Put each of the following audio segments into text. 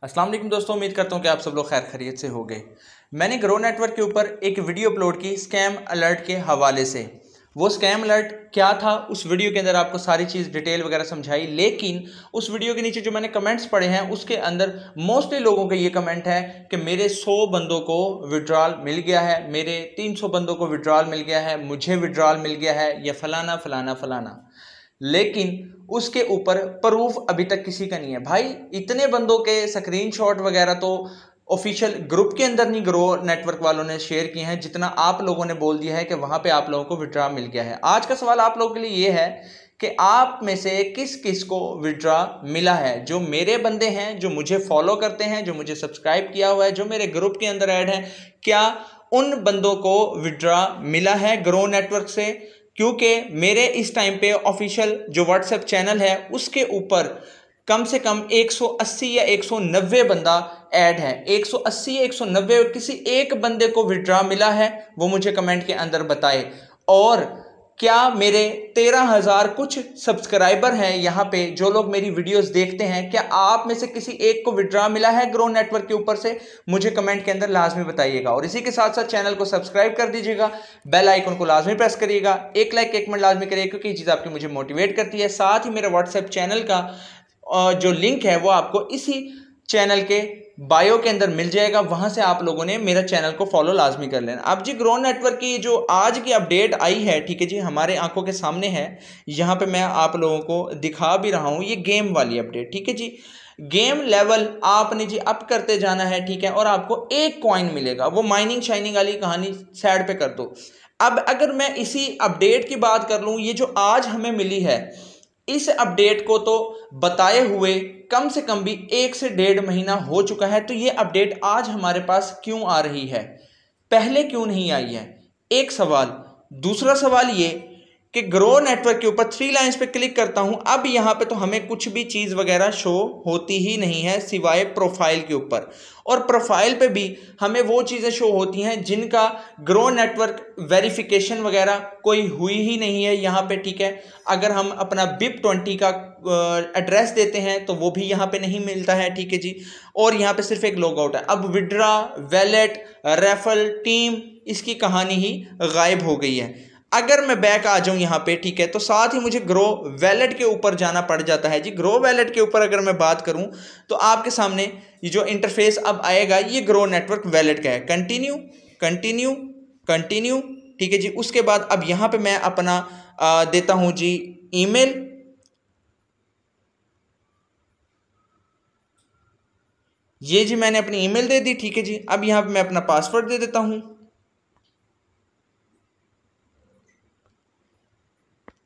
अस्सलाम वालेकुम दोस्तों, उम्मीद करता हूँ कि आप सब लोग खैर खैरियत से हो गए। मैंने ग्रो नेटवर्क के ऊपर एक वीडियो अपलोड की स्कैम अलर्ट के हवाले से। वो स्कैम अलर्ट क्या था, उस वीडियो के अंदर आपको सारी चीज़ डिटेल वगैरह समझाई, लेकिन उस वीडियो के नीचे जो मैंने कमेंट्स पढ़े हैं उसके अंदर मोस्टली लोगों का ये कमेंट है कि मेरे 100 बंदों को विड्रॉल मिल गया है, मेरे 300 बंदों को विड्रॉल मिल गया है, मुझे विड्रॉल मिल गया है, या फलाना फलाना फलाना। लेकिन उसके ऊपर प्रूफ अभी तक किसी का नहीं है। भाई इतने बंदों के स्क्रीनशॉट वगैरह तो ऑफिशियल ग्रुप के अंदर नहीं ग्रो नेटवर्क वालों ने शेयर किए हैं, जितना आप लोगों ने बोल दिया है कि वहां पे आप लोगों को विड्रॉ मिल गया है। आज का सवाल आप लोगों के लिए ये है कि आप में से किस किस को विड्रॉ मिला है। जो मेरे बंदे हैं, जो मुझे फॉलो करते हैं, जो मुझे सब्सक्राइब किया हुआ है, जो मेरे ग्रुप के अंदर ऐड है, क्या उन बंदों को विड्रॉ मिला है ग्रो नेटवर्क से? क्योंकि मेरे इस टाइम पे ऑफिशियल जो व्हाट्सएप चैनल है उसके ऊपर कम से कम 180 या 190 बंदा ऐड है। 180 या 190 किसी एक बंदे को विड्रॉ मिला है, वो मुझे कमेंट के अंदर बताए। और क्या मेरे 13,000 कुछ सब्सक्राइबर हैं यहाँ पे, जो लोग मेरी वीडियोस देखते हैं, क्या आप में से किसी एक को विड्रॉ मिला है ग्रो नेटवर्क के ऊपर से? मुझे कमेंट के अंदर लाजमी बताइएगा। और इसी के साथ साथ चैनल को सब्सक्राइब कर दीजिएगा, बेल आइकन को लाजमी प्रेस करिएगा, एक लाइक एक कमेंट लाजमी करिएगा, क्योंकि ये चीज़ आपकी मुझे मोटिवेट करती है। साथ ही मेरे व्हाट्सएप चैनल का जो लिंक है वो आपको इसी चैनल के बायो के अंदर मिल जाएगा, वहां से आप लोगों ने मेरा चैनल को फॉलो लाजमी कर लेना। अब जी ग्रो नेटवर्क की जो आज की अपडेट आई है, ठीक है जी, हमारे आंखों के सामने है, यहाँ पे मैं आप लोगों को दिखा भी रहा हूँ, ये गेम वाली अपडेट, ठीक है जी। गेम लेवल आपने जी अप करते जाना है, ठीक है, और आपको एक कॉइन मिलेगा। वो माइनिंग शाइनिंग वाली कहानी साइड पे कर दो। अब अगर मैं इसी अपडेट की बात कर लूँ, ये जो आज हमें मिली है, इस अपडेट को तो बताए हुए कम से कम भी 1 से 1.5 महीना हो चुका है। तो ये अपडेट आज हमारे पास क्यों आ रही है, पहले क्यों नहीं आई है? एक सवाल। दूसरा सवाल ये कि ग्रो नेटवर्क के ऊपर 3 लाइंस पे क्लिक करता हूं, अब यहां पे तो हमें कुछ भी चीज वगैरह शो होती ही नहीं है सिवाय प्रोफाइल के ऊपर। और प्रोफाइल पे भी हमें वो चीजें शो होती हैं जिनका ग्रो नेटवर्क वेरिफिकेशन वगैरह कोई हुई ही नहीं है यहाँ पे, ठीक है। अगर हम अपना BIP20 का एड्रेस देते हैं तो वो भी यहाँ पे नहीं मिलता है, ठीक है जी। और यहाँ पे सिर्फ एक लॉग आउट है। अब विड्रा, वैलेट, रेफल, टीम, इसकी कहानी ही गायब हो गई है। अगर मैं बैक आ जाऊं यहाँ पे, ठीक है, तो साथ ही मुझे ग्रो वैलेट के ऊपर जाना पड़ जाता है जी। ग्रो वैलेट के ऊपर अगर मैं बात करूं तो आपके सामने ये जो इंटरफेस अब आएगा, ये ग्रो नेटवर्क वैलेट का है। कंटिन्यू कंटिन्यू कंटिन्यू, ठीक है जी। उसके बाद अब यहाँ पे मैं अपना देता हूं जी ईमेल। ये जी मैंने अपनी ईमेल दे दी, ठीक है जी। अब यहाँ पे मैं अपना पासवर्ड दे देता हूं।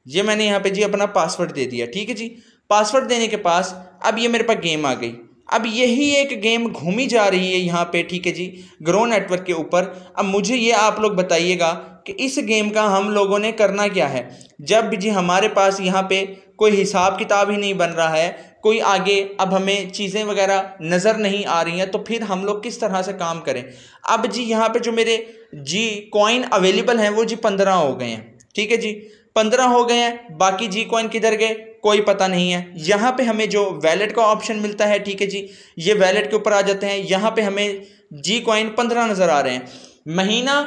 ये मैंने यहाँ पे जी अपना पासवर्ड दे दिया, ठीक है जी। पासवर्ड देने के पास अब ये मेरे पास गेम आ गई। अब यही एक गेम घूमी जा रही है यहाँ पे, ठीक है जी, ग्रो नेटवर्क के ऊपर। अब मुझे ये आप लोग बताइएगा कि इस गेम का हम लोगों ने करना क्या है, जब जी हमारे पास यहाँ पे कोई हिसाब किताब ही नहीं बन रहा है, कोई आगे अब हमें चीज़ें वगैरह नज़र नहीं आ रही हैं, तो फिर हम लोग किस तरह से काम करें? अब जी यहाँ पे जो मेरे जी कॉइन अवेलेबल हैं वो जी 15 हो गए हैं, ठीक है जी, 15 हो गए हैं। बाकी जी कॉइन किधर गए कोई पता नहीं है। यहाँ पे हमें जो वैलेट का ऑप्शन मिलता है, ठीक है जी, ये वैलेट के ऊपर आ जाते हैं। यहाँ पे हमें जी कॉइन 15 नज़र आ रहे हैं। महीना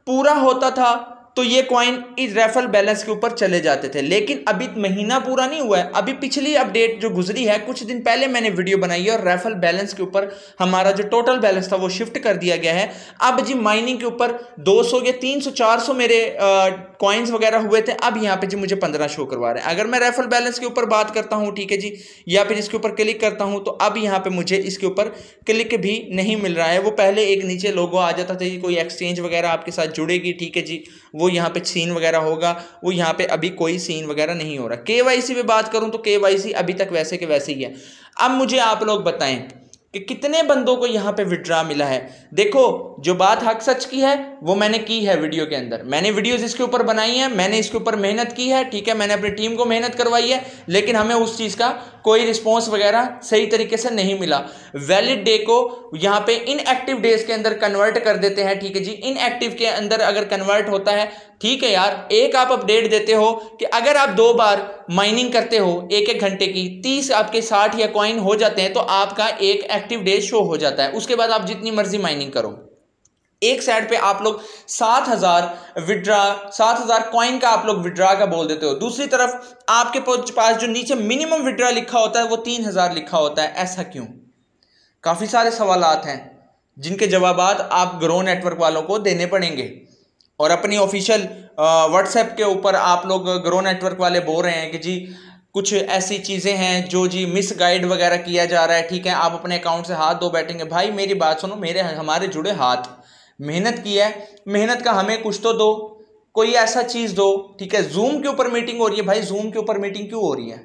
पूरा होता था तो ये कॉइन इस रेफरल बैलेंस के ऊपर चले जाते थे, लेकिन अभी महीना पूरा नहीं हुआ है। अभी पिछली अपडेट जो गुजरी है, कुछ दिन पहले मैंने वीडियो बनाई है, और रेफरल बैलेंस के ऊपर हमारा जो टोटल बैलेंस था वो शिफ्ट कर दिया गया है। अब जी माइनिंग के ऊपर 200 या 300 400 मेरे कॉइन्स वगैरह हुए थे, अब यहाँ पे जी मुझे 15 शो करवा रहे हैं। अगर मैं रेफरल बैलेंस के ऊपर बात करता हूँ, ठीक है जी, या फिर इसके ऊपर क्लिक करता हूँ, तो अब यहाँ पे मुझे इसके ऊपर क्लिक भी नहीं मिल रहा है। वो पहले एक नीचे लोगो आ जाता था, कोई एक्सचेंज वगैरह आपके साथ जुड़ेगी, ठीक है जी, वो यहाँ पे सीन वगैरह होगा, वो यहाँ पे अभी कोई सीन वगैरह नहीं हो रहा। KYC पे बात करूं तो KYC अभी तक वैसे के वैसे ही है। अब मुझे आप लोग बताएं कि कितने बंदों को यहाँ पे विड्रॉ मिला है। देखो, जो बात हक सच की है वो मैंने की है वीडियो के अंदर, मैंने वीडियोस इसके ऊपर बनाई है, मैंने इसके ऊपर मेहनत की है, ठीक है, मैंने अपनी टीम को मेहनत करवाई है, लेकिन हमें उस चीज़ का कोई रिस्पॉन्स वगैरह सही तरीके से नहीं मिला। वैलिड डे को यहाँ पे इनएक्टिव डेज के अंदर कन्वर्ट कर देते हैं, ठीक है जी। इनएक्टिव के अंदर अगर कन्वर्ट होता है, ठीक है यार, एक आप अपडेट देते हो कि अगर आप 2 बार माइनिंग करते हो 1-1 घंटे की, 30 आपके 60 या कॉइन हो जाते हैं, तो आपका एक एक्टिव डे शो हो जाता है। उसके बाद आप जितनी मर्जी माइनिंग करो। एक साइड पे आप लोग 7000 विड्रा, 7000 कॉइन का आप लोग विड्रा का बोल देते हो, दूसरी तरफ आपके पास जो नीचे मिनिमम विड्रा लिखा होता है वो 3000 लिखा होता है। ऐसा क्यों? काफी सारे सवालात हैं जिनके जवाबात आप ग्रो नेटवर्क वालों को देने पड़ेंगे। और अपनी ऑफिशियल व्हाट्सएप के ऊपर आप लोग ग्रो नेटवर्क वाले बोल रहे हैं कि जी कुछ ऐसी चीज़ें हैं जो जी मिस गाइड वगैरह किया जा रहा है, ठीक है, आप अपने अकाउंट से हाथ धो बैठेंगे। भाई मेरी बात सुनो, हमारे जुड़े हाथ, मेहनत की है, मेहनत का हमें कुछ तो दो, कोई ऐसा चीज़ दो, ठीक है। जूम के ऊपर मीटिंग हो रही है, भाई जूम के ऊपर मीटिंग क्यों हो रही है?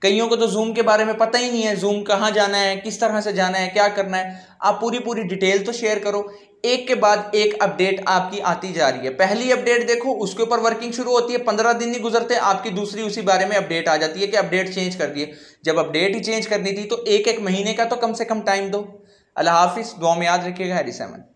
कईयों को तो जूम के बारे में पता ही नहीं है, जूम कहाँ जाना है, किस तरह से जाना है, क्या करना है। आप पूरी डिटेल तो शेयर करो। एक के बाद एक अपडेट आपकी आती जा रही है। पहली अपडेट देखो, उसके ऊपर वर्किंग शुरू होती है, 15 दिन नहीं गुजरते आपकी दूसरी उसी बारे में अपडेट आ जाती है कि अपडेट चेंज कर दिए। जब अपडेट ही चेंज करनी थी तो एक महीने का तो कम से कम टाइम दो। अल्लाह हाफिज़, दुआ में याद रखिएगा। हैरी 7।